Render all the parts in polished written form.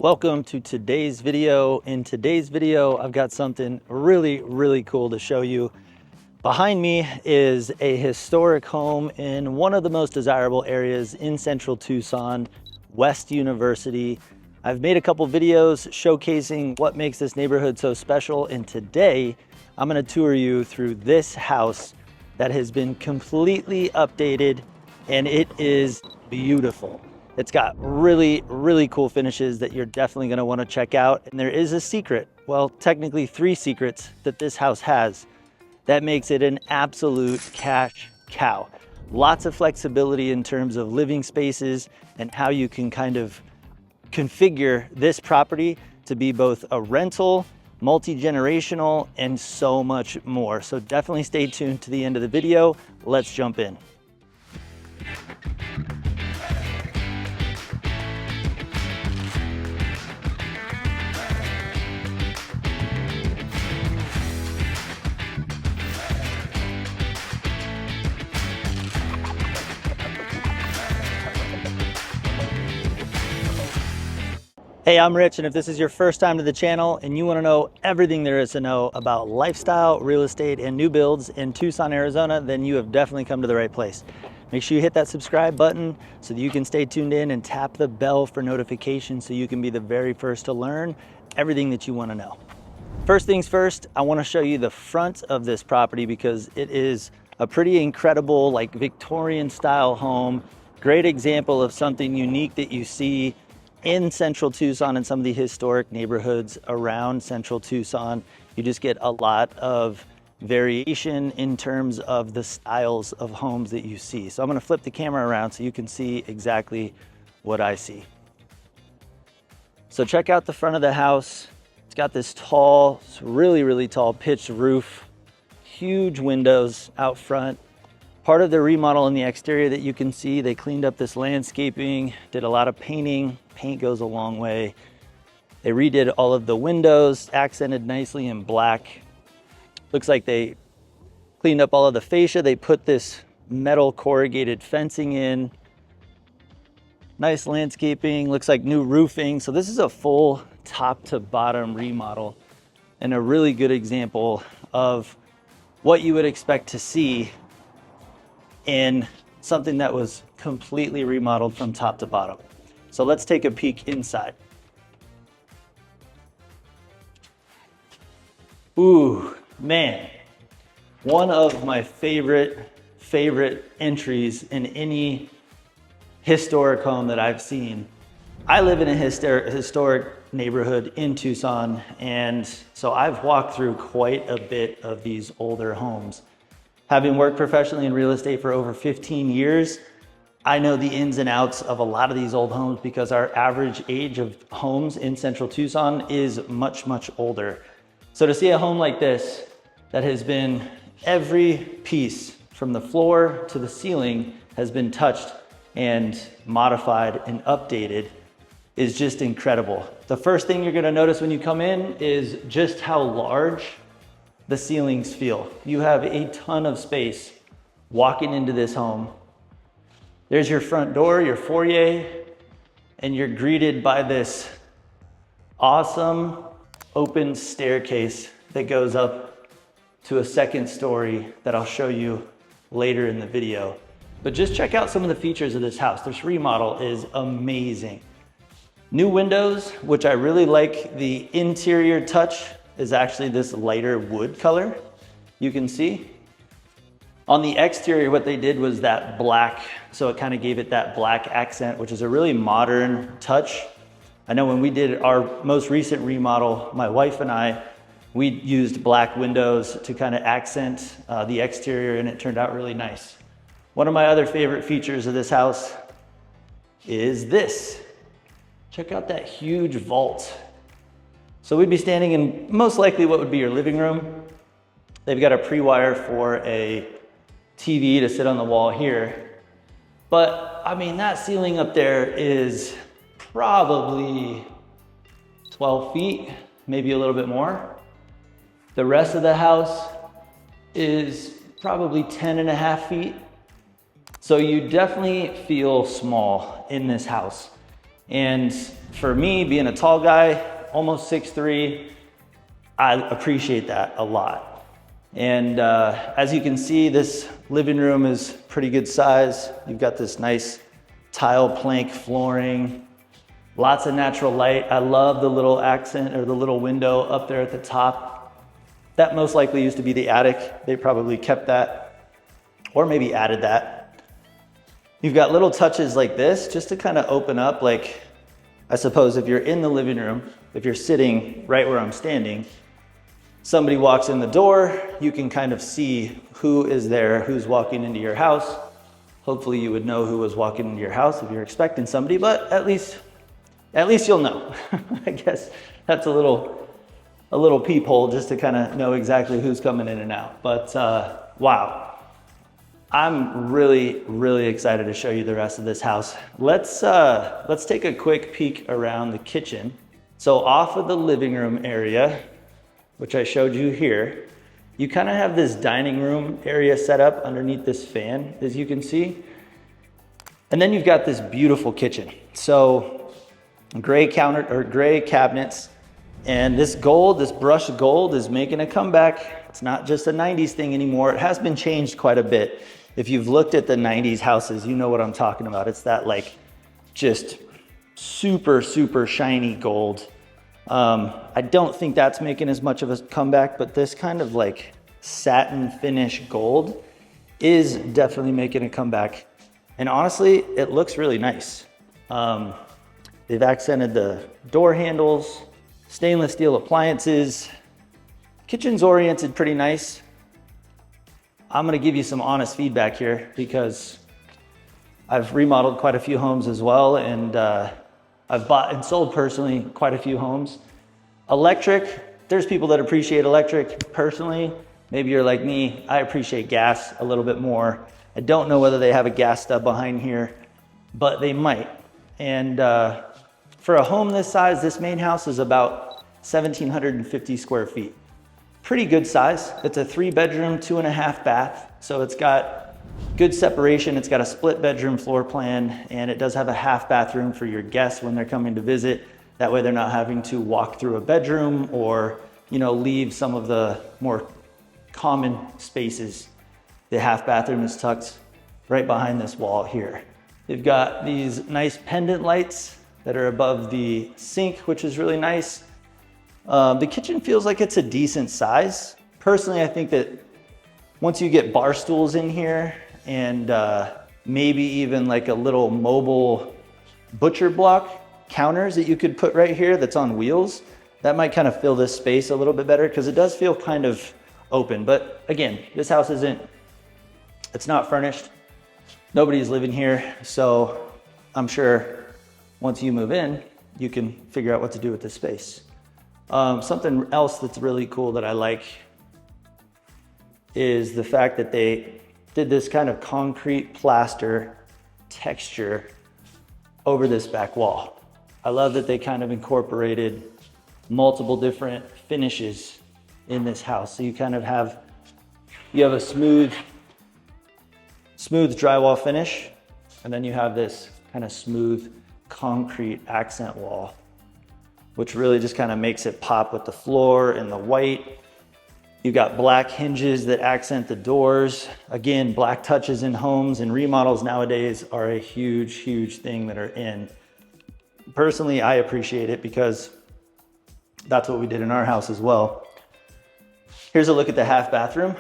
Welcome to today's video. In today's video, I've got something really cool to show you. Behind me is a historic home in one of the most desirable areas in central Tucson, West University. I've made a couple videos showcasing what makes this neighborhood so special, and today I'm going to tour you through this house that has been completely updated, and it is beautiful. It's got really cool finishes that you're definitely going to want to check out. And there is a secret, well, technically 3 secrets that this house has that makes it an absolute cash cow. Lots of flexibility in terms of living spaces and how you can kind of configure this property to be both a rental, multi-generational, and so much more. So definitely stay tuned to the end of the video. Let's jump in. Hey, I'm Rich, and if this is your first time to the channel and you want to know everything there is to know about lifestyle, real estate, and new builds in Tucson, Arizona, then you have definitely come to the right place. Make sure you hit that subscribe button so that you can stay tuned in and tap the bell for notifications so you can be the very first to learn everything that you want to know. First things first, I want to show you the front of this property because it is a pretty incredible, like Victorian style home. Great example of something unique that you see in central Tucson and some of the historic neighborhoods around central Tucson. You just get a lot of variation in terms of the styles of homes that you see. So I'm going to flip the camera around so you can see exactly what I see. So check out the front of the house. It's got this tall, really tall pitched roof, huge windows out front. Part of the remodel in the exterior that you can see, they cleaned up this landscaping, did a lot of painting. Paint goes a long way. They redid all of the windows, accented nicely in black. Looks like they cleaned up all of the fascia. They put this metal corrugated fencing in. Nice landscaping, looks like new roofing. So this is a full top to bottom remodel and a really good example of what you would expect to see in something that was completely remodeled from top to bottom. So let's take a peek inside. Ooh, man. One of my favorite entries in any historic home that I've seen. I live in a historic neighborhood in Tucson, and so I've walked through quite a bit of these older homes. Having worked professionally in real estate for over 15 years, I know the ins and outs of a lot of these old homes because our average age of homes in central Tucson is much older. So to see a home like this that has been, every piece from the floor to the ceiling has been touched and modified and updated is just incredible. The first thing you're gonna notice when you come in is just how large the ceilings feel. You have a ton of space walking into this home. There's your front door, your foyer, and you're greeted by this awesome open staircase that goes up to a second story that I'll show you later in the video. But just check out some of the features of this house. This remodel is amazing. New windows, which I really like. The interior touch is actually this lighter wood color, you can see. On the exterior, what they did was that black, so it kind of gave it that black accent, which is a really modern touch. I know when we did our most recent remodel, my wife and I, we used black windows to kind of accent the exterior, and it turned out really nice. One of my other favorite features of this house is this. Check out that huge vault. So we'd be standing in most likely what would be your living room. They've got a pre-wire for a TV to sit on the wall here. But I mean, that ceiling up there is probably 12 feet, maybe a little bit more. The rest of the house is probably 10.5 feet. So you definitely feel small in this house. And for me, being a tall guy, almost 6'3", I appreciate that a lot. And as you can see, this living room is pretty good size. You've got this nice tile plank flooring, lots of natural light. I love the little accent or the little window up there at the top. That most likely used to be the attic. They probably kept that or maybe added that. You've got little touches like this just to kind of open up. Like, I suppose if you're in the living room, if you're sitting right where I'm standing, somebody walks in the door, you can kind of see who is there, who's walking into your house. Hopefully you would know who was walking into your house if you're expecting somebody, but at least you'll know. I guess that's a little peephole just to kind of know exactly who's coming in and out. But wow, I'm really excited to show you the rest of this house. Let's take a quick peek around the kitchen. So off of the living room area, which I showed you here, you kind of have this dining room area set up underneath this fan, as you can see. And then you've got this beautiful kitchen. So gray cabinets, and this gold, this brushed gold is making a comeback. It's not just a 90s thing anymore. It has been changed quite a bit. If you've looked at the 90s houses, you know what I'm talking about. It's that like just super shiny gold. I don't think that's making as much of a comeback, but this kind of like satin finish gold is definitely making a comeback. And honestly, it looks really nice. They've accented the door handles, stainless steel appliances. Kitchen's oriented pretty nice. I'm gonna give you some honest feedback here because I've remodeled quite a few homes as well, and I've bought and sold personally quite a few homes. Electric, there's people that appreciate electric. Personally, maybe you're like me, I appreciate gas a little bit more. I don't know whether they have a gas stub behind here, but they might. And for a home this size, this main house is about 1,750 square feet. Pretty good size. It's a 3-bedroom, 2.5 bath. So it's got good separation. It's got a split bedroom floor plan, and it does have a half bathroom for your guests when they're coming to visit. That way they're not having to walk through a bedroom or, you know, leave some of the more common spaces. The half bathroom is tucked right behind this wall here. They've got these nice pendant lights that are above the sink, which is really nice. The kitchen feels like it's a decent size. Personally, I think that once you get bar stools in here and maybe even like a little mobile butcher block counters that you could put right here that's on wheels, that might kind of fill this space a little bit better because it does feel kind of open. But again, this house it's not furnished. Nobody's living here. So I'm sure once you move in, you can figure out what to do with this space. Something else that's really cool that I like is the fact that they did this kind of concrete plaster texture over this back wall. I love that they kind of incorporated multiple different finishes in this house. So you kind of have a smooth drywall finish, and then you have this kind of smooth concrete accent wall, which really just kind of makes it pop with the floor and the white. You've got black hinges that accent the doors. Again, black touches in homes and remodels nowadays are a huge thing that are in. Personally, I appreciate it because that's what we did in our house as well. Here's a look at the half bathroom.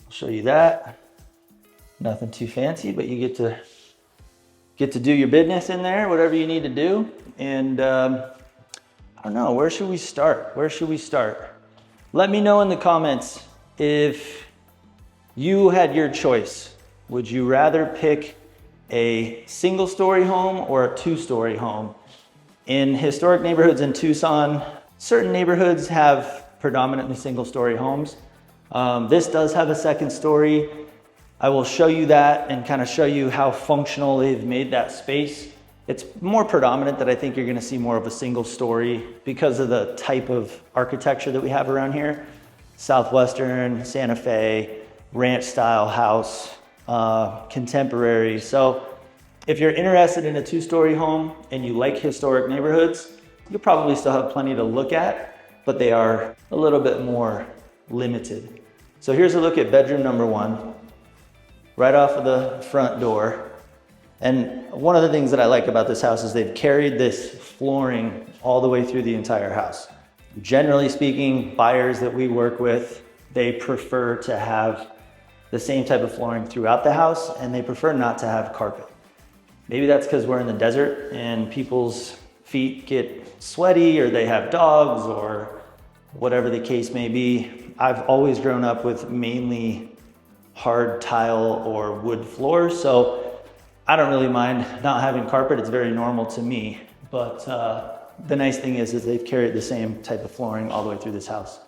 I'll show you that. Nothing too fancy, but you get to do your business in there, whatever you need to do. And I don't know, where should we start? Let me know in the comments if you had your choice. Would you rather pick a single-story home or a 2-story home? In historic neighborhoods in Tucson, certain neighborhoods have predominantly single-story homes. This does have a 2nd story. I will show you that and kind of show you how functional they've made that space. It's more predominant that I think you're gonna see more of a single story because of the type of architecture that we have around here. Southwestern, Santa Fe, ranch style house, contemporary. So If you're interested in a 2-story home and you like historic neighborhoods, you'll probably still have plenty to look at, but they are a little bit more limited. So here's a look at bedroom number 1, right off of the front door. And one of the things that I like about this house is they've carried this flooring all the way through the entire house. Generally speaking, buyers that we work with, they prefer to have the same type of flooring throughout the house, and they prefer not to have carpet. Maybe that's because we're in the desert and people's feet get sweaty, or they have dogs, or whatever the case may be. I've always grown up with mainly hard tile or wood floors, so I don't really mind not having carpet. It's very normal to me. But the nice thing is they've carried the same type of flooring all the way through this house.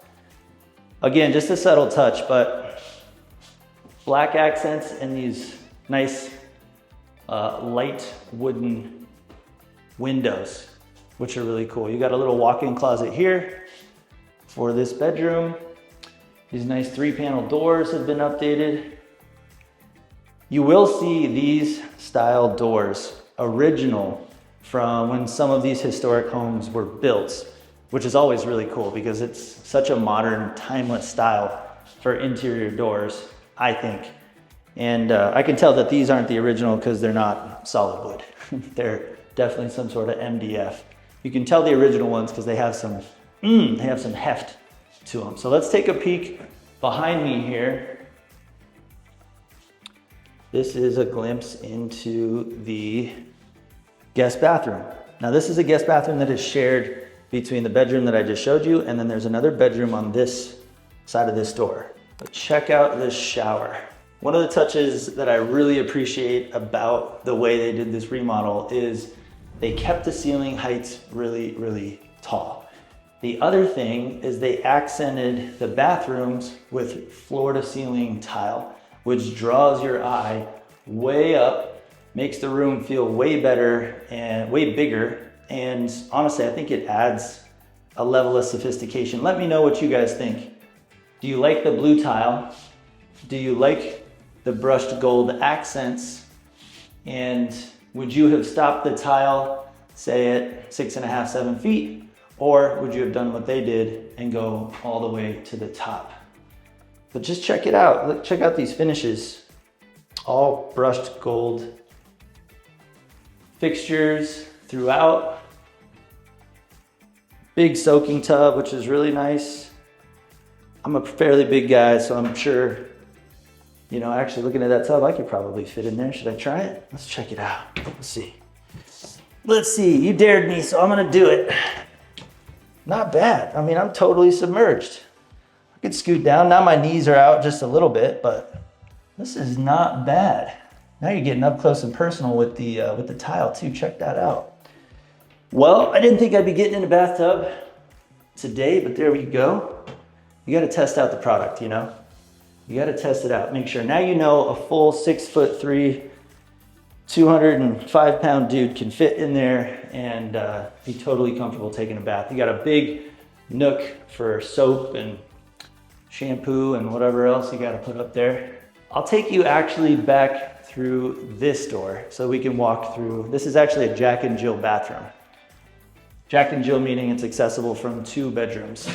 Again, just a subtle touch, but black accents and these nice light wooden windows, which are really cool. You got a little walk-in closet here for this bedroom. These nice 3-panel doors have been updated. You will see these style doors original from when some of these historic homes were built, which is always really cool because it's such a modern, timeless style for interior doors, I think. And I can tell that these aren't the original because they're not solid wood. They're definitely some sort of MDF. You can tell the original ones because they have some heft to them. So let's take a peek behind me here. This is a glimpse into the guest bathroom. Now this is a guest bathroom that is shared between the bedroom that I just showed you, and then there's another bedroom on this side of this door. But check out this shower. One of the touches that I really appreciate about the way they did this remodel is they kept the ceiling heights really, really tall. The other thing is they accented the bathrooms with floor to ceiling tile, which draws your eye way up, makes the room feel way better and way bigger. And honestly, I think it adds a level of sophistication. Let me know what you guys think. Do you like the blue tile? Do you like the brushed gold accents? And would you have stopped the tile, say at 6.5, 7 feet? Or would you have done what they did and go all the way to the top? But just check it out. Check out these finishes. All brushed gold fixtures throughout. Big soaking tub, which is really nice. I'm a fairly big guy, so I'm sure, you know, actually looking at that tub, I could probably fit in there. Should I try it? Let's check it out. Let's see. Let's see, you dared me, so I'm gonna do it. Not bad. I mean, I'm totally submerged. I could scoot down. Now my knees are out just a little bit, but this is not bad. Now you're getting up close and personal with the tile too. Check that out. Well, I didn't think I'd be getting in a bathtub today, but there we go. You got to test out the product, you know? You got to test it out. Make sure. Now you know a full 6'3", 205-pound dude can fit in there and be totally comfortable taking a bath. You got a big nook for soap and shampoo and whatever else you got to put up there. I'll take you actually back through this door so we can walk through. This is actually a Jack and Jill bathroom. Jack and Jill meaning it's accessible from 2 bedrooms.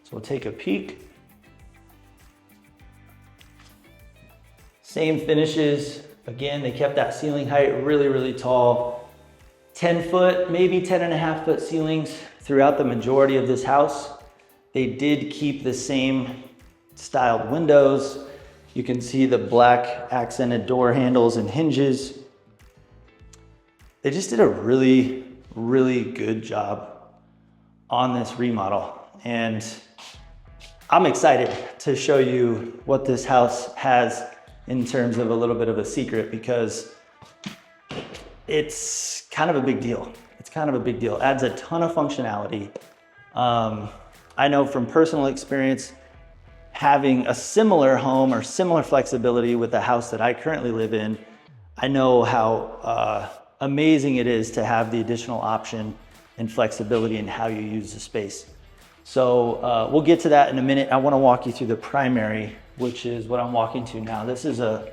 So we'll take a peek. Same finishes. Again, they kept that ceiling height really, really tall. 10 foot, maybe 10.5 foot ceilings throughout the majority of this house. They did keep the same styled windows. You can see the black accented door handles and hinges. They just did a really, really good job on this remodel. And I'm excited to show you what this house has in terms of a little bit of a secret, because it's kind of a big deal. It's kind of a big deal. It adds a ton of functionality. I know from personal experience, having a similar home or similar flexibility with the house that I currently live in, I know how amazing it is to have the additional option and flexibility in how you use the space. So we'll get to that in a minute. I want to walk you through the primary, which is what I'm walking to now. This is a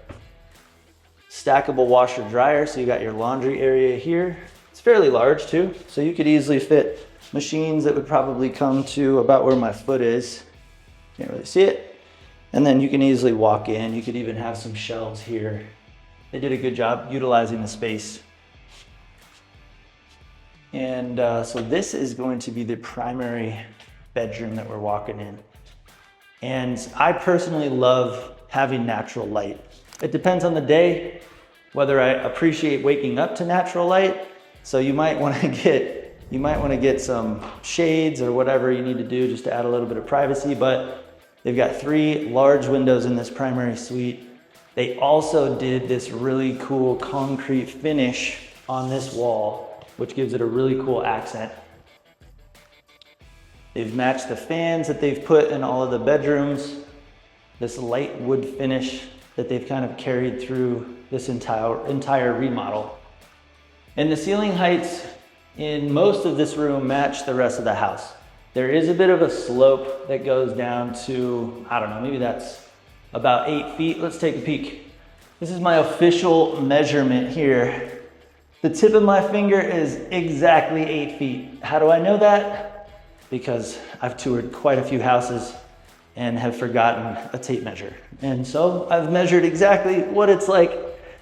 stackable washer dryer. So you got your laundry area here. It's fairly large too. So you could easily fit machines that would probably come to about where my foot is. Can't really see it. And then you can easily walk in. You could even have some shelves here. They did a good job utilizing the space. And so this is going to be the primary bedroom that we're walking in. And I personally love having natural light. It depends on the day, whether I appreciate waking up to natural light. So you might want to get some shades or whatever you need to do just to add a little bit of privacy, but they've got 3 large windows in this primary suite. They also did this really cool concrete finish on this wall, which gives it a really cool accent. They've matched the fans that they've put in all of the bedrooms, this light wood finish that they've kind of carried through this entire remodel. And the ceiling heights in most of this room match the rest of the house. There is a bit of a slope that goes down to, I don't know, maybe that's about 8 feet. Let's take a peek. This is my official measurement here. The tip of my finger is exactly 8 feet. How do I know that? Because I've toured quite a few houses and have forgotten a tape measure. And so I've measured exactly what it's like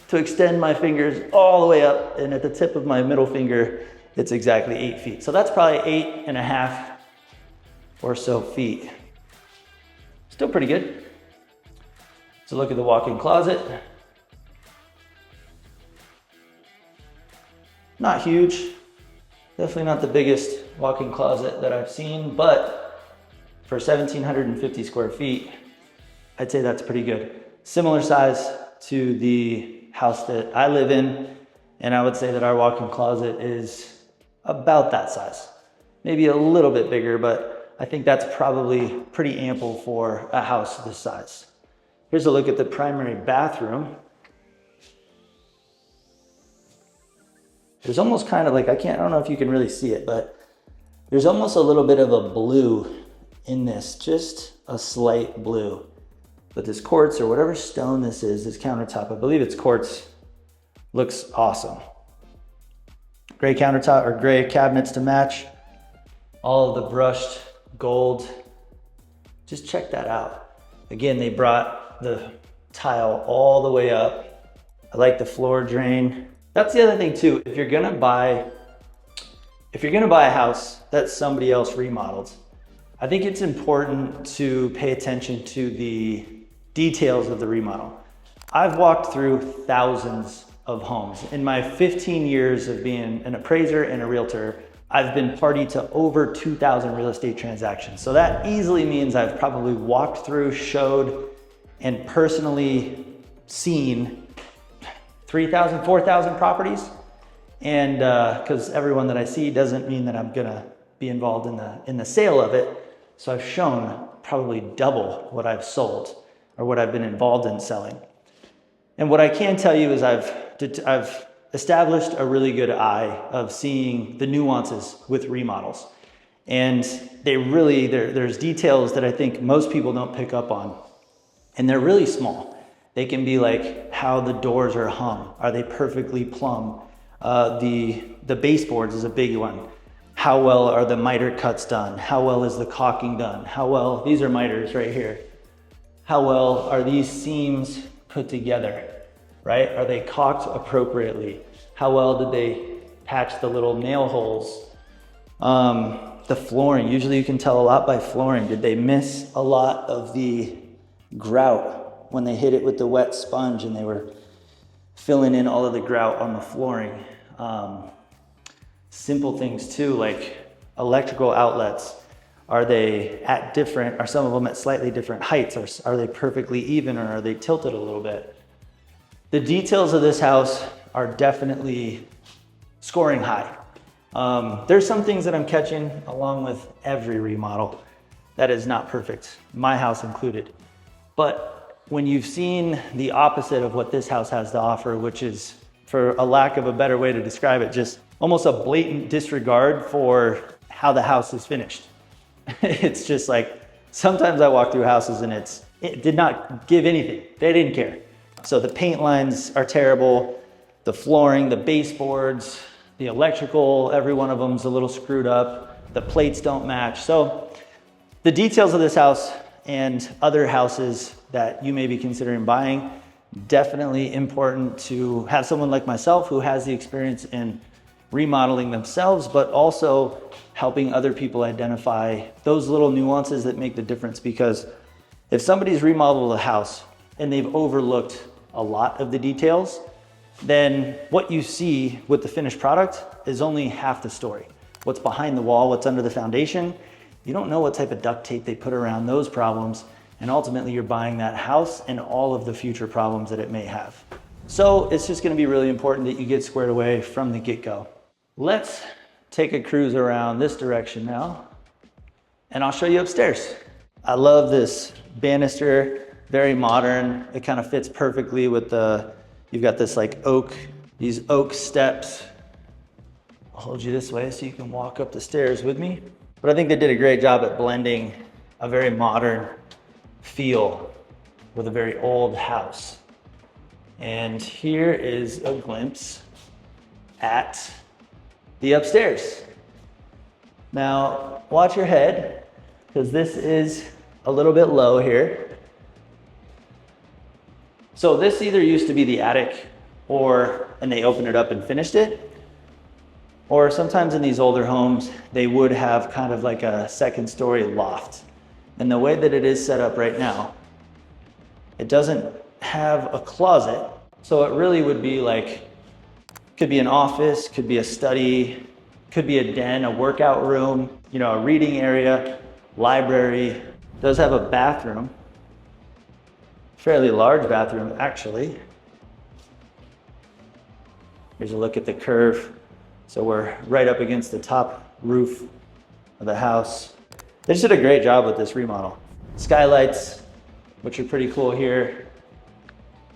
to extend my fingers all the way up, and at the tip of my middle finger, it's exactly 8 feet. So that's probably 8.5 or so feet. Still pretty good. So look at the walk-in closet. Not huge, definitely not the biggest walk-in closet that I've seen, but for 1,750 square feet, I'd say that's pretty good. Similar size to the house that I live in, and I would say that our walk-in closet is about that size. Maybe a little bit bigger, but I think that's probably pretty ample for a house this size. Here's a look at the primary bathroom. There's almost kind of like, I don't know if you can really see it, but there's almost a little bit of a blue in this, just a slight blue. But this quartz or whatever stone this is, this countertop, I believe it's quartz, looks awesome. Gray countertop or gray cabinets to match. All of the brushed gold. Just check that out. Again, they brought the tile all the way up. I like the floor drain. That's the other thing too. If you're gonna buy a house that somebody else remodeled, I think it's important to pay attention to the details of the remodel. I've walked through thousands of homes. In my 15 years of being an appraiser and a realtor, I've been party to over 2,000 real estate transactions. So that easily means I've probably walked through, showed, and personally seen 3,000, 4,000 properties. And because everyone that I see doesn't mean that I'm gonna be involved in the sale of it. So I've shown probably double what I've sold or what I've been involved in selling. And what I can tell you is I've established a really good eye of seeing the nuances with remodels. And there's details that I think most people don't pick up on. And they're really small. They can be like how the doors are hung. Are they perfectly plumb? The baseboards is a big one. How well are the miter cuts done? How well is the caulking done? These are miters right here. How well are these seams put together, right? Are they caulked appropriately? How well did they patch the little nail holes? The flooring, usually you can tell a lot by flooring. Did they miss a lot of the grout when they hit it with the wet sponge and they were filling in all of the grout on the flooring? Simple things too, like electrical outlets. Are some of them at slightly different heights? Are they perfectly even, or are they tilted a little bit? The details of this house are definitely scoring high. There's some things that I'm catching along with every remodel that is not perfect, my house included. But when you've seen the opposite of what this house has to offer, which is, for a lack of a better way to describe it, just almost a blatant disregard for how the house is finished. It's just like, sometimes I walk through houses and it did not give anything. They didn't care. So the paint lines are terrible, the flooring, the baseboards, the electrical, every one of them's a little screwed up, the plates don't match. So the details of this house and other houses that you may be considering buying, definitely important to have someone like myself who has the experience in remodeling themselves, but also helping other people identify those little nuances that make the difference. Because if somebody's remodeled a house and they've overlooked a lot of the details, then what you see with the finished product is only half the story. What's behind the wall, what's under the foundation, you don't know what type of duct tape they put around those problems, and ultimately you're buying that house and all of the future problems that it may have. So it's just gonna be really important that you get squared away from the get-go. Let's take a cruise around this direction now, and I'll show you upstairs. I love this banister, very modern. It kind of fits perfectly with you've got this like these oak steps. I'll hold you this way so you can walk up the stairs with me. But I think they did a great job at blending a very modern feel with a very old house. And here is a glimpse at the upstairs. Now, watch your head, because this is a little bit low here. So this either used to be the attic, and they opened it up and finished it, or sometimes in these older homes, they would have kind of like a second story loft. And the way that it is set up right now, it doesn't have a closet. So it really would be like, could be an office, could be a study, could be a den, a workout room, a reading area, library. It does have a bathroom, fairly large bathroom actually. Here's a look at the curve. So we're right up against the top roof of the house. They just did a great job with this remodel. Skylights, which are pretty cool here.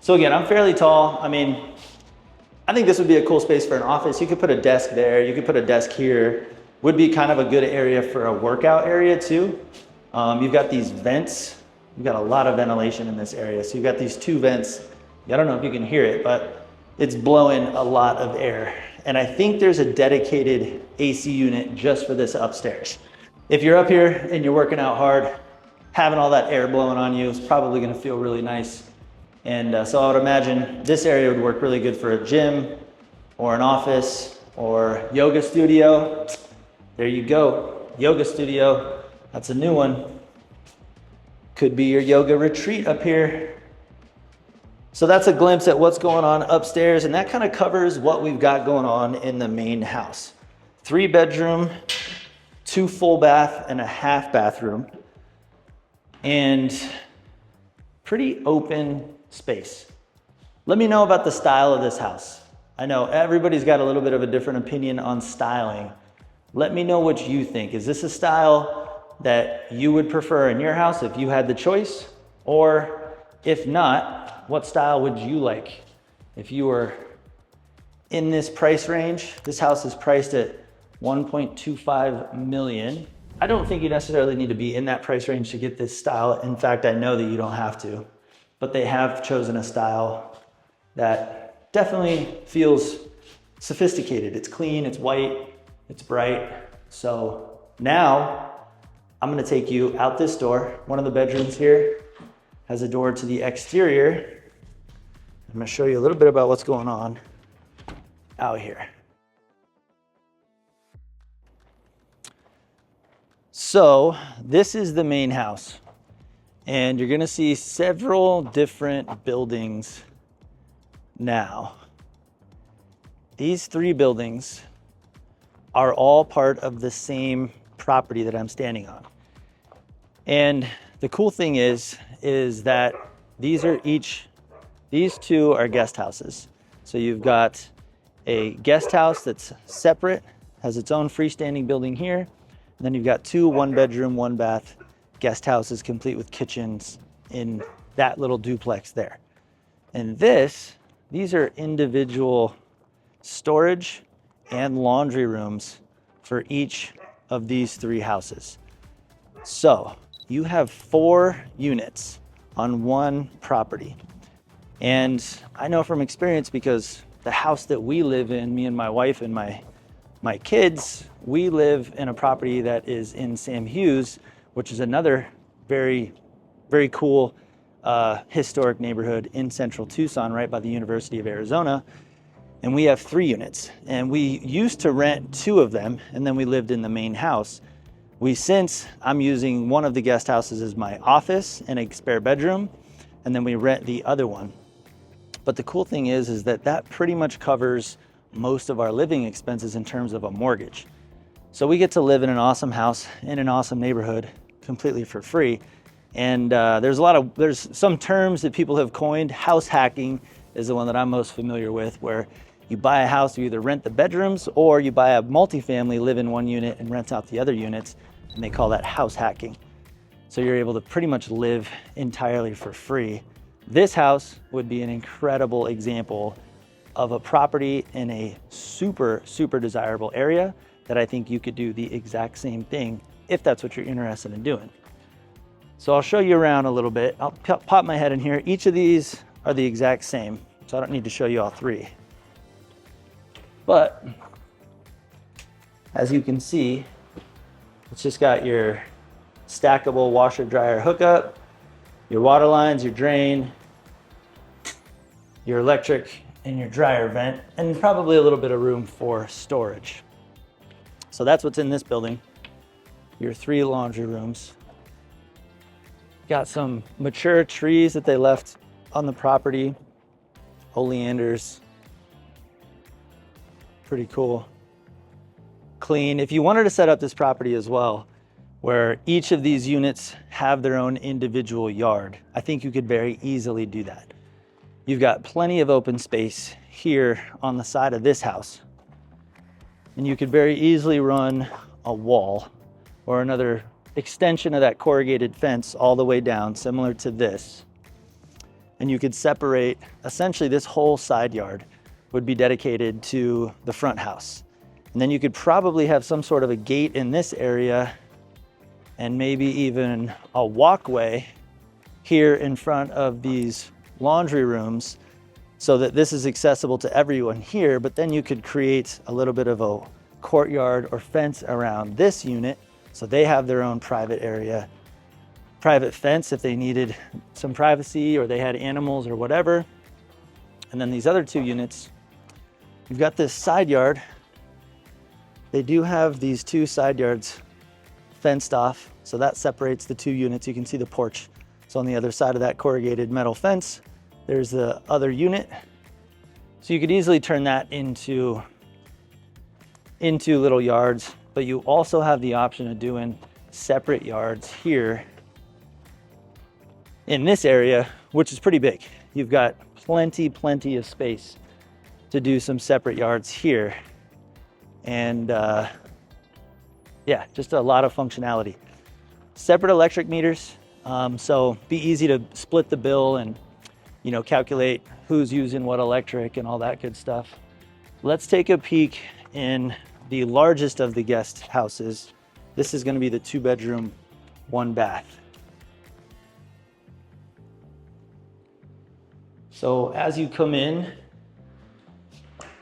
So again, I'm fairly tall. I think this would be a cool space for an office. You could put a desk there, you could put a desk here. Would be kind of a good area for a workout area too. You've got these vents. You've got a lot of ventilation in this area. So you've got these two vents. I don't know if you can hear it, but it's blowing a lot of air. And I think there's a dedicated AC unit just for this upstairs. If you're up here and you're working out hard, having all that air blowing on you is probably gonna feel really nice. And so I would imagine this area would work really good for a gym or an office or yoga studio. There you go, yoga studio. That's a new one. Could be your yoga retreat up here. So that's a glimpse at what's going on upstairs, and that kind of covers what we've got going on in the main house. 3 bedroom, 2 full bath, and a half bathroom, and pretty open space. Let me know about the style of this house. I know everybody's got a little bit of a different opinion on styling. Let me know what you think. Is this a style that you would prefer in your house if you had the choice? Or if not, what style would you like? If you were in this price range, this house is priced at $1.25 million. I don't think you necessarily need to be in that price range to get this style. In fact, I know that you don't have to, but they have chosen a style that definitely feels sophisticated. It's clean, it's white, it's bright. So now I'm gonna take you out this door. One of the bedrooms here has a door to the exterior. I'm gonna show you a little bit about what's going on out here. So this is the main house, and you're gonna see several different buildings now. These 3 buildings are all part of the same property that I'm standing on. And the cool thing is that these 2 are guest houses. So you've got a guest house that's separate, has its own freestanding building here. And then you've got 2 1-bedroom, 1-bath guest houses complete with kitchens in that little duplex there. And these are individual storage and laundry rooms for each of these 3 houses. So you have 4 units on one property. And I know from experience, because the house that we live in, me and my wife and my kids, we live in a property that is in Sam Hughes, which is another very, very cool historic neighborhood in central Tucson, right by the University of Arizona. And we have 3 units, and we used to rent 2 of them, and then we lived in the main house. I'm using one of the guest houses as my office and a spare bedroom, and then we rent the other one. But the cool thing is that pretty much covers most of our living expenses in terms of a mortgage. So we get to live in an awesome house in an awesome neighborhood completely for free. And there's some terms that people have coined. House hacking is the one that I'm most familiar with, where you buy a house, you either rent the bedrooms or you buy a multifamily, live in one unit and rent out the other units, and they call that house hacking. So you're able to pretty much live entirely for free. This house would be an incredible example of a property in a super, super desirable area that I think you could do the exact same thing if that's what you're interested in doing. So I'll show you around a little bit. I'll pop my head in here. Each of these are the exact same, so I don't need to show you all 3. But as you can see, it's just got your stackable washer dryer hookup, your water lines, your drain, your electric and your dryer vent, and probably a little bit of room for storage. So that's what's in this building. Your 3 laundry rooms. Got some mature trees that they left on the property. Oleanders. Pretty cool. Clean. If you wanted to set up this property as well, where each of these units have their own individual yard, I think you could very easily do that. You've got plenty of open space here on the side of this house. And you could very easily run a wall or another extension of that corrugated fence all the way down, similar to this. And you could separate, essentially this whole side yard would be dedicated to the front house. And then you could probably have some sort of a gate in this area and maybe even a walkway here in front of these laundry rooms so that this is accessible to everyone here. But then you could create a little bit of a courtyard or fence around this unit so they have their own private area, private fence if they needed some privacy or they had animals or whatever. And then these other 2 units, you've got this side yard. They do have these 2 side yards fenced off, so that separates the 2 units. You can see the porch. So on the other side of that corrugated metal fence, there's the other unit. So you could easily turn that into little yards, but you also have the option of doing separate yards here in this area, which is pretty big. You've got plenty of space to do some separate yards here. And yeah, just a lot of functionality. Separate electric meters, so be easy to split the bill and calculate who's using what electric and all that good stuff. Let's take a peek in the largest of the guest houses. This is going to be the 2-bedroom, 1-bath. So as you come in,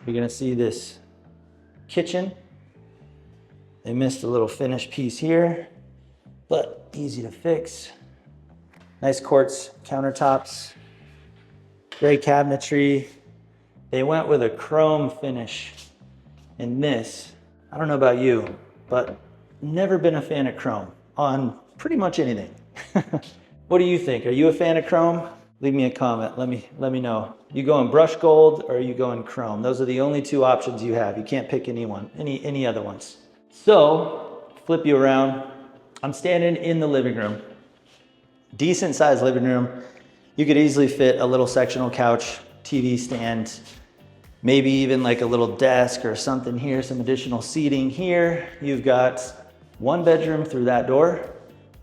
you're going to see this kitchen. They missed a little finish piece here, but easy to fix. Nice quartz countertops, great cabinetry. They went with a chrome finish in this. I don't know about you, but never been a fan of chrome on pretty much anything. What do you think? Are you a fan of chrome? Leave me a comment. Let me know. You going brush gold or are you going chrome? Those are the only 2 options you have. You can't pick any other ones. So flip you around. I'm standing in the living room. Decent sized living room. You could easily fit a little sectional couch, TV stand, maybe even like a little desk or something here, some additional seating here. You've got 1 bedroom through that door,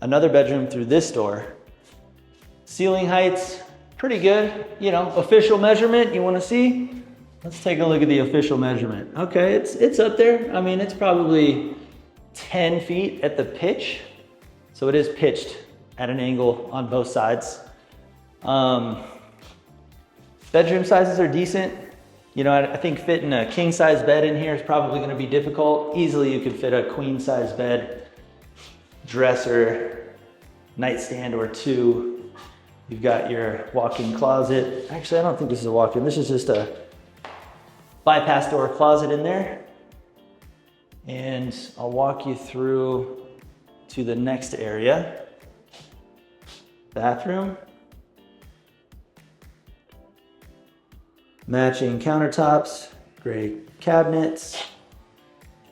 another bedroom through this door. Ceiling heights, pretty good. Official measurement, you wanna see? Let's take a look at the official measurement. Okay, it's up there. I mean, it's probably 10 feet at the pitch. So it is pitched at an angle on both sides. Bedroom sizes are decent. You know, I think fitting a king size bed in here is probably gonna be difficult. Easily you could fit a queen size bed, dresser, nightstand or two. You've got your walk-in closet. Actually, I don't think this is a walk-in. This is just a bypass door closet in there. And I'll walk you through to the next area. Bathroom. Matching countertops, gray cabinets.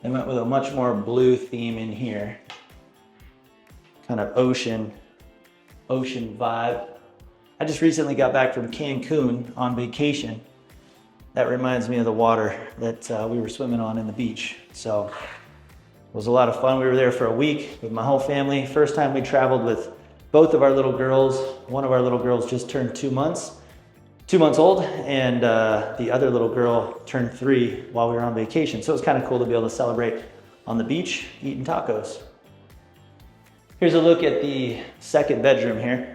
I went with a much more blue theme in here. Kind of ocean vibe. I just recently got back from Cancun on vacation. That reminds me of the water that we were swimming on in the beach. So it was a lot of fun. We were there for a week with my whole family. First time we traveled with both of our little girls. One of our little girls just turned 2 months old, and the other little girl turned 3 while we were on vacation. So it was kind of cool to be able to celebrate on the beach, eating tacos. Here's a look at the second bedroom here.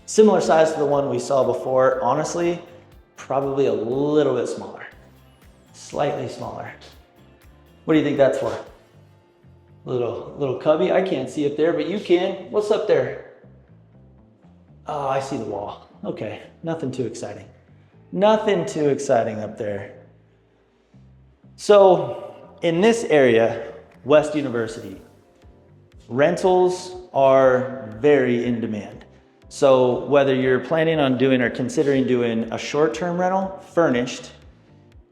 Similar size to the one we saw before. Honestly, probably a little bit smaller, slightly smaller. What do you think that's for? Little cubby. I can't see up there, but you can. What's up there? Oh, I see the wall. Okay, nothing too exciting. Nothing too exciting up there. So in this area, West University, rentals are very in demand. So whether you're planning on doing or considering doing a short-term rental, furnished,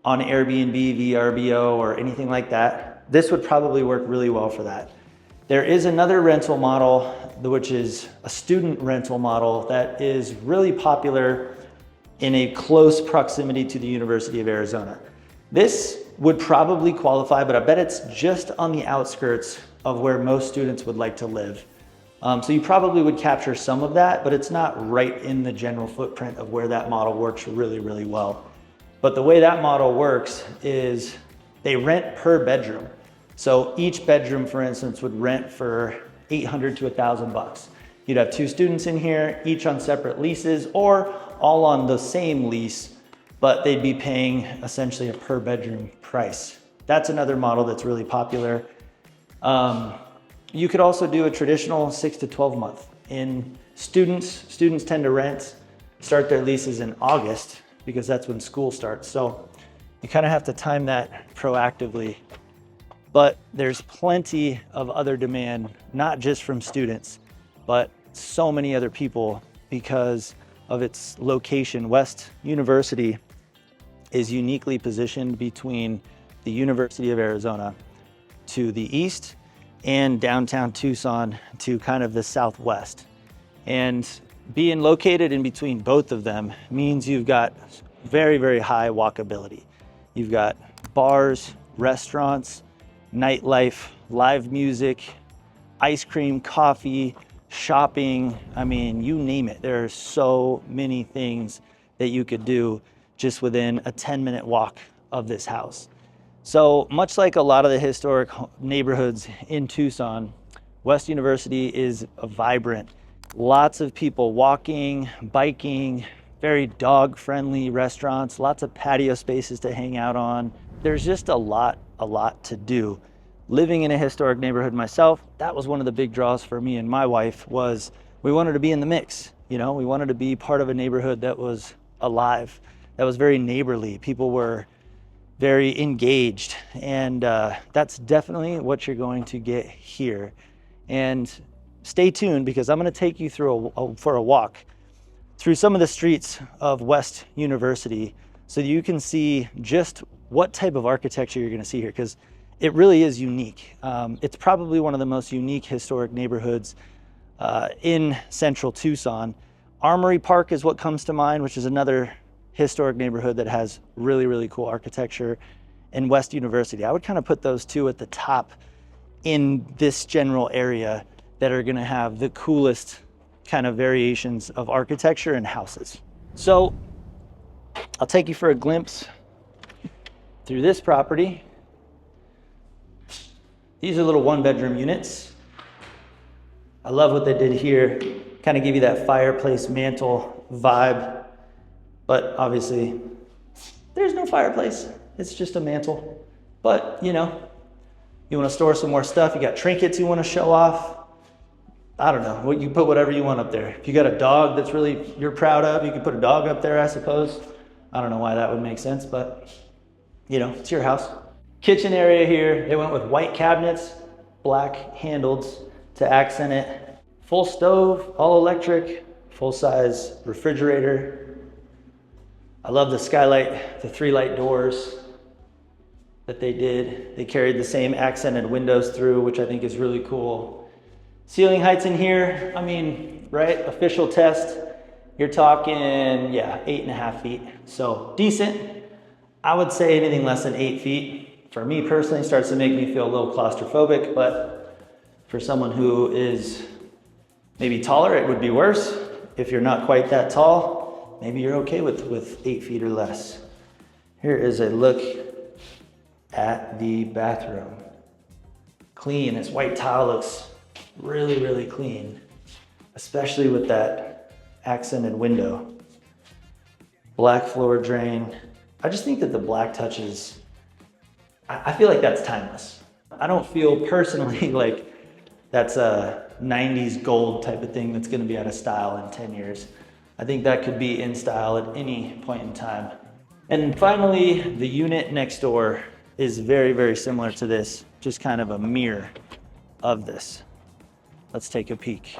on Airbnb, VRBO, or anything like that, this would probably work really well for that. There is another rental model, which is a student rental model that is really popular in a close proximity to the University of Arizona. This would probably qualify, but I bet it's just on the outskirts of where most students would like to live. So you probably would capture some of that, but it's not right in the general footprint of where that model works really, really well. But the way that model works is they rent per bedroom. So each bedroom, for instance, would rent for $800 to $1,000. You'd have 2 students in here, each on separate leases or all on the same lease, but they'd be paying essentially a per bedroom price. That's another model that's really popular. You could also do a traditional 6 to 12 month. Students tend to start their leases in August because that's when school starts. So you kind of have to time that proactively. But there's plenty of other demand, not just from students, but so many other people because of its location. West University is uniquely positioned between the University of Arizona to the east and downtown Tucson to kind of the southwest. And being located in between both of them means you've got very, very high walkability. You've got bars, restaurants, nightlife, live music, ice cream, coffee, shopping. I mean, you name it. There are so many things that you could do just within a 10-minute walk of this house. So much like a lot of the historic neighborhoods in Tucson, West University is vibrant. Lots of people walking, biking, very dog-friendly restaurants, lots of patio spaces to hang out on. There's just a lot to do. Living in a historic neighborhood myself, that was one of the big draws for me and my wife was we wanted to be in the mix. You know, we wanted to be part of a neighborhood that was alive, that was very neighborly. People were very engaged, and that's definitely what you're going to get here. And stay tuned because I'm going to take you through for a walk through some of the streets of West University so you can see just what type of architecture you're going to see here, because it really is unique. It's probably one of the most unique historic neighborhoods in central Tucson. Armory Park is what comes to mind, which is another historic neighborhood that has really, really cool architecture. And West University, I would kind of put those two at the top in this general area that are going to have the coolest kind of variations of architecture and houses. So I'll take you for a glimpse through this property. These are little 1-bedroom units. I love what they did here. Kind of give you that fireplace mantle vibe. But obviously, there's no fireplace. It's just a mantle. But, you know, you want to store some more stuff. You got trinkets you want to show off. I don't know. You put whatever you want up there. If you got a dog that's really you're proud of, you can put a dog up there, I suppose. I don't know why that would make sense, but you know, it's your house. Kitchen area here. They went with white cabinets, black handles to accent it. Full stove, all electric, full-size refrigerator. I love the skylight, the 3-light doors that they did. They carried the same accented windows through, which I think is really cool. Ceiling heights in here, I mean, right, official test, you're talking, yeah, 8.5 feet. So decent. I would say anything less than 8 feet, for me personally, starts to make me feel a little claustrophobic, but for someone who is maybe taller, it would be worse. If you're not quite that tall, maybe you're okay with 8 feet or less. Here is a look at the bathroom. Clean, this white tile looks really, really clean, especially with that accented window. Black floor drain. I just think that the black touches, I feel like that's timeless. I don't feel personally like that's a 90s gold type of thing that's gonna be out of style in 10 years. I think that could be in style at any point in time. And finally, the unit next door is very, very similar to this, just kind of a mirror of this. Let's take a peek.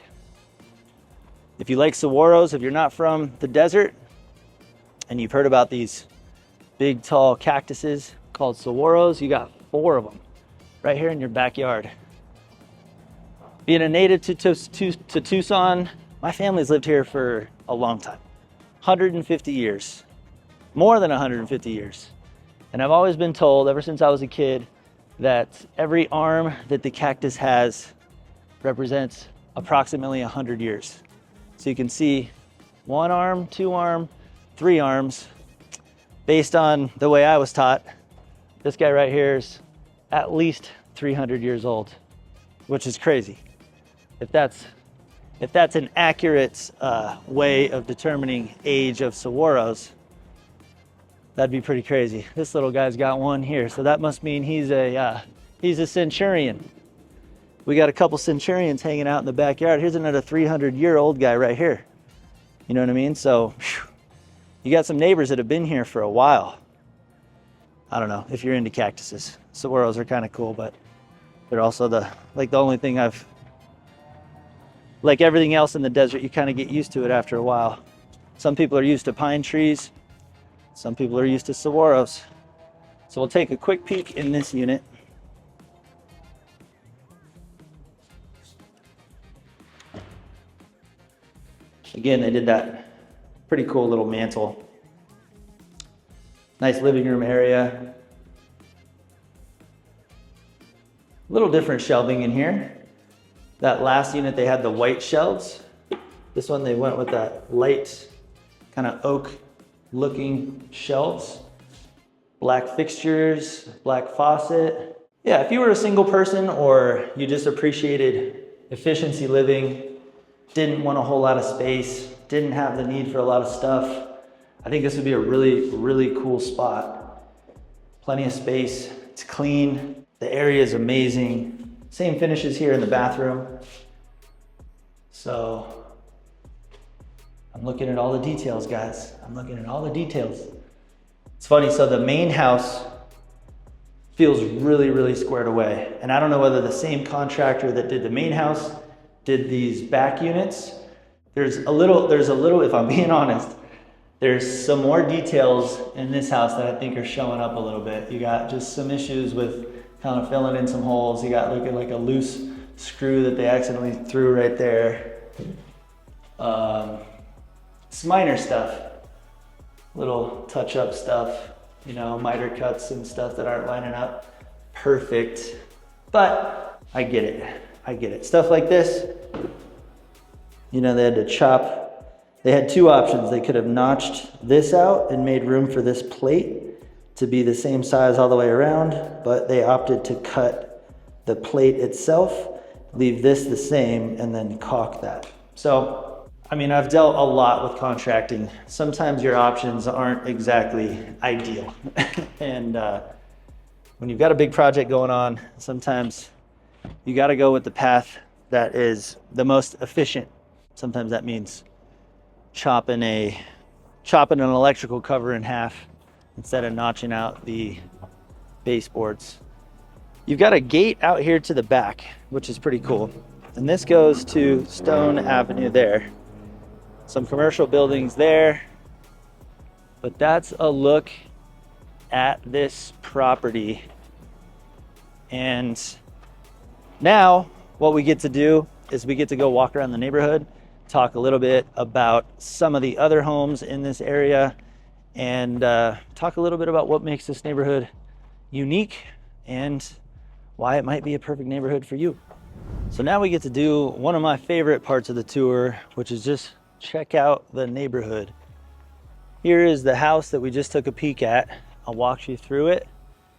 If you like saguaros, if you're not from the desert and you've heard about these big tall cactuses called saguaros, you got 4 of them right here in your backyard. Being a native to Tucson, my family's lived here for a long time, 150 years, more than 150 years. And I've always been told ever since I was a kid that every arm that the cactus has represents approximately 100 years. So you can see 1 arm, 2 arm, 3 arms. Based on the way I was taught, this guy right here is at least 300 years old, which is crazy. If that's an accurate way of determining age of saguaros, that'd be pretty crazy. This little guy's got 1 here, so that must mean he's a centurion. We got a couple centurions hanging out in the backyard. Here's another 300-year-old guy right here. You know what I mean? So you got some neighbors that have been here for a while. I don't know if you're into cactuses. Saguaros are kind of cool, but they're also the only thing like everything else in the desert, you kind of get used to it after a while. Some people are used to pine trees. Some people are used to saguaros. So we'll take a quick peek in this unit. Again, they did that pretty cool little mantle. Nice living room area. A little different shelving in here. That last unit, they had the white shelves. This one, they went with that light kind of oak looking shelves. Black fixtures, black faucet. Yeah, if you were a single person or you just appreciated efficiency living, didn't want a whole lot of space, didn't have the need for a lot of stuff, I think this would be a really, really cool spot. Plenty of space, it's clean, the area is amazing. Same finishes here in the bathroom. So I'm looking at all the details, guys. I'm looking at all the details. It's funny, so the main house feels really, really squared away. And I don't know whether the same contractor that did the main house did these back units. There's a little, if I'm being honest, there's some more details in this house that I think are showing up a little bit. You got just some issues with kind of filling in some holes. You got looking like a loose screw that they accidentally threw right there. It's minor stuff, little touch-up stuff, you know, miter cuts and stuff that aren't lining up perfect, but I get it. I get it. Stuff like this, you know, they had to chop. They had 2 options. They could have notched this out and made room for this plate to be the same size all the way around, but they opted to cut the plate itself, leave this the same, and then caulk that. So I mean, I've dealt a lot with contracting. Sometimes your options aren't exactly ideal. And when you've got a big project going on, sometimes you got to go with the path that is the most efficient. Sometimes that means chopping an electrical cover in half instead of notching out the baseboards. You've got a gate out here to the back, which is pretty cool. And this goes to Stone Avenue there. Some commercial buildings there. But that's a look at this property. And now what we get to do is we get to go walk around the neighborhood, talk a little bit about some of the other homes in this area, and talk a little bit about what makes this neighborhood unique and why it might be a perfect neighborhood for you. So now we get to do one of my favorite parts of the tour, which is just check out the neighborhood. Here is the house that we just took a peek at. I'll walk you through it.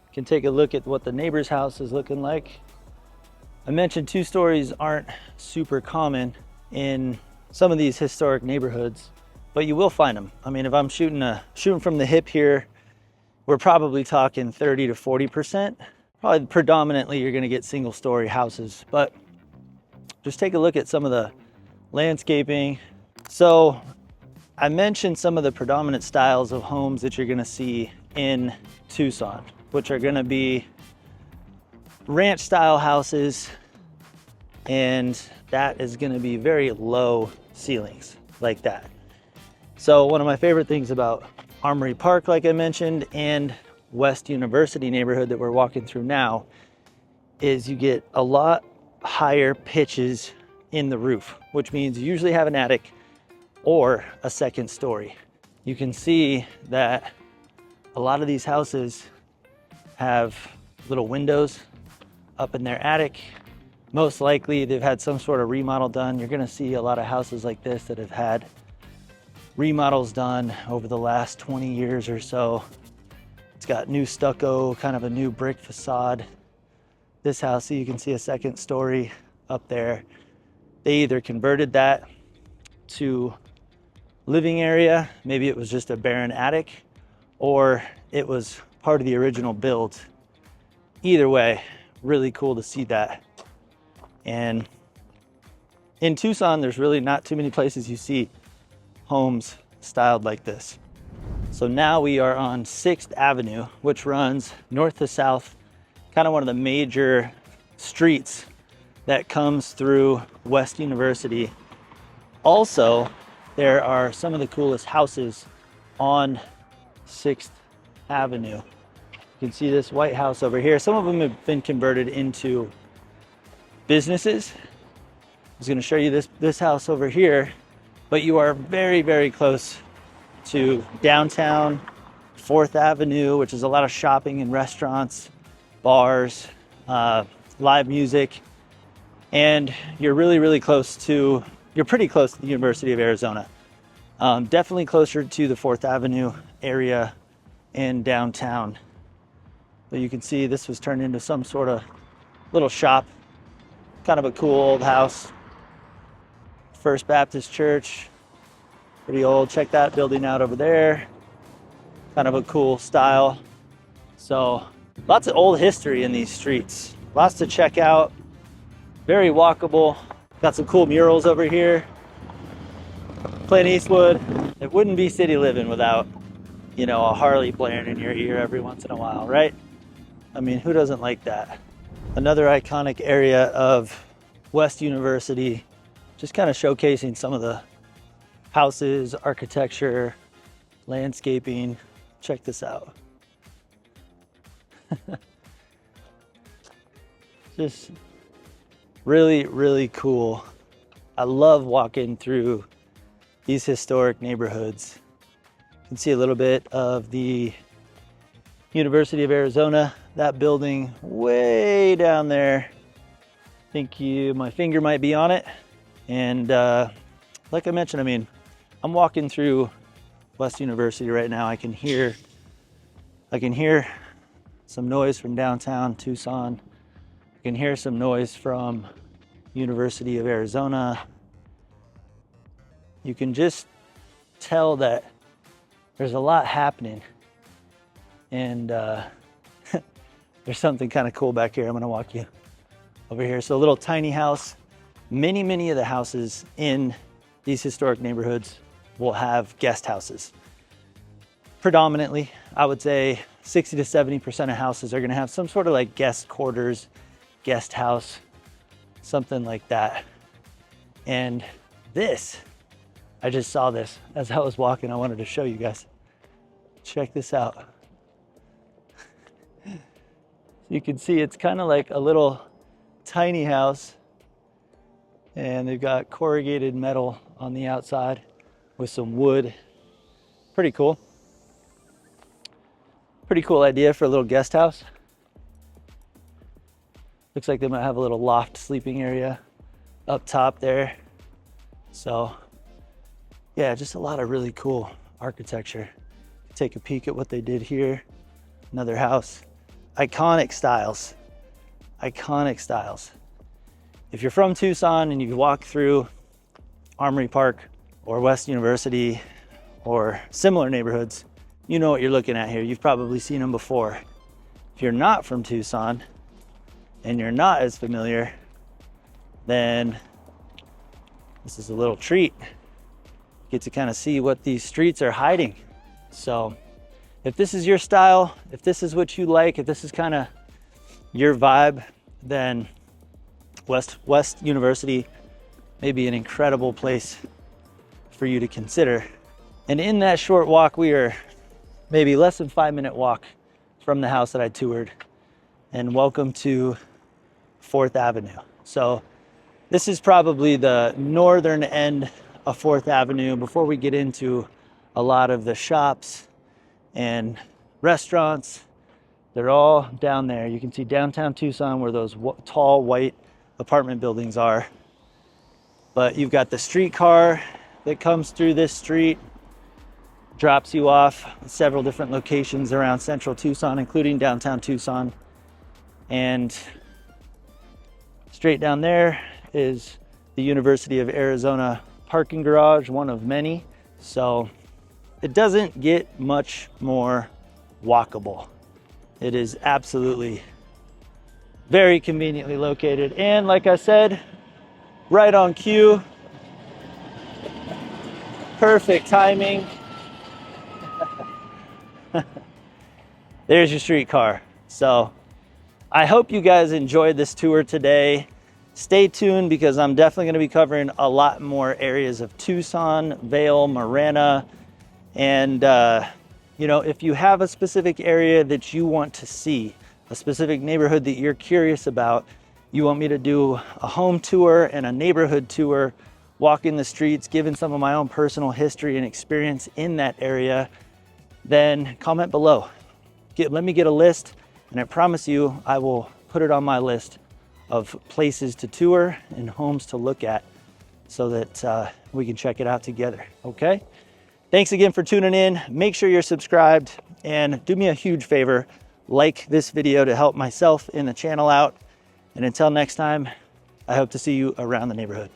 You can take a look at what the neighbor's house is looking like. I mentioned 2 stories aren't super common in some of these historic neighborhoods, but you will find them. I mean, if I'm shooting from the hip here, we're probably talking 30 to 40%. Probably predominantly you're gonna get single story houses, but just take a look at some of the landscaping. So I mentioned some of the predominant styles of homes that you're gonna see in Tucson, which are gonna be ranch style houses, and that is gonna be very low ceilings like that. So one of my favorite things about Armory Park, like I mentioned, and West University neighborhood that we're walking through now, is you get a lot higher pitches in the roof, which means you usually have an attic or a second story. You can see that a lot of these houses have little windows up in their attic. Most likely they've had some sort of remodel done. You're gonna see a lot of houses like this that have had remodels done over the last 20 years or so. It's got new stucco, kind of a new brick facade. This house, so you can see a second story up there. They either converted that to living area, maybe it was just a barren attic, or it was part of the original build. Either way, really cool to see that. And in Tucson, there's really not too many places you see homes styled like this. So now we are on 6th Avenue, which runs north to south, kind of one of the major streets that comes through West University. Also, there are some of the coolest houses on 6th Avenue. You can see this white house over here. Some of them have been converted into businesses. I was going to show you this house over here, but you are very, very close to downtown 4th Avenue, which is a lot of shopping and restaurants, bars, live music, and you're pretty close to the University of Arizona. Definitely closer to the 4th Avenue area and downtown. But you can see this was turned into some sort of little shop, kind of a cool old house. First Baptist Church, pretty old. Check that building out over there. Kind of a cool style. So lots of old history in these streets. Lots to check out. Very walkable. Got some cool murals over here. Clint Eastwood. It wouldn't be city living without, a Harley blaring in your ear every once in a while, right? I mean, who doesn't like that? Another iconic area of West University, just kind of showcasing some of the houses, architecture, landscaping. Check this out. Just really, really cool. I love walking through these historic neighborhoods. You can see a little bit of the University of Arizona, that building way down there. I think my finger might be on it. And like I mentioned, I mean, I'm walking through West University right now. I can hear some noise from downtown Tucson. I can hear some noise from University of Arizona. you can just tell that there's a lot happening. And there's something kind of cool back here. I'm gonna walk you over here. So a little tiny house. Many of the houses in these historic neighborhoods will have guest houses. Predominantly, I would say 60 to 70% of houses are gonna have some sort of like guest quarters, guest house, something like that. And this, I just saw this as I was walking. I wanted to show you guys. Check this out. You can see it's kind of like a little tiny house, and they've got corrugated metal on the outside with some wood. Pretty cool. Pretty cool idea for a little guest house. Looks like they might have a little loft sleeping area up top there. So yeah, just a lot of really cool architecture. Take a peek at what they did here. Another house. Iconic styles. Iconic styles. If you're from Tucson and you walk through Armory Park or West University or similar neighborhoods, you know what you're looking at here. You've probably seen them before. If you're not from Tucson and you're not as familiar, then this is a little treat. You get to kind of see what these streets are hiding. So if this is your style, if this is what you like, if this is kind of your vibe, then West University may be an incredible place for you to consider. And in that short walk, we are maybe less than 5-minute walk from the house that I toured. And welcome to 4th Avenue. So this is probably the northern end of 4th Avenue before we get into a lot of the shops and restaurants. They're all down there. You can see downtown Tucson where those tall white apartment buildings are. But you've got the streetcar that comes through this street, drops you off at several different locations around central Tucson, including downtown Tucson. And straight down there is the University of Arizona parking garage, one of many. So it doesn't get much more walkable. It is absolutely very conveniently located. And like I said, right on cue. Perfect timing. There's your streetcar. So I hope you guys enjoyed this tour today. Stay tuned because I'm definitely going to be covering a lot more areas of Tucson, Vail, Marana. And, you know, if you have a specific area that you want to see, a specific neighborhood that you're curious about, you want me to do a home tour and a neighborhood tour, walking the streets, giving some of my own personal history and experience in that area, then comment below. Let me get a list, and I promise you I will put it on my list of places to tour and homes to look at so that we can check it out together, okay? Thanks again for tuning in. Make sure you're subscribed, and do me a huge favor, like this video to help myself and the channel out. And until next time, I hope to see you around the neighborhood.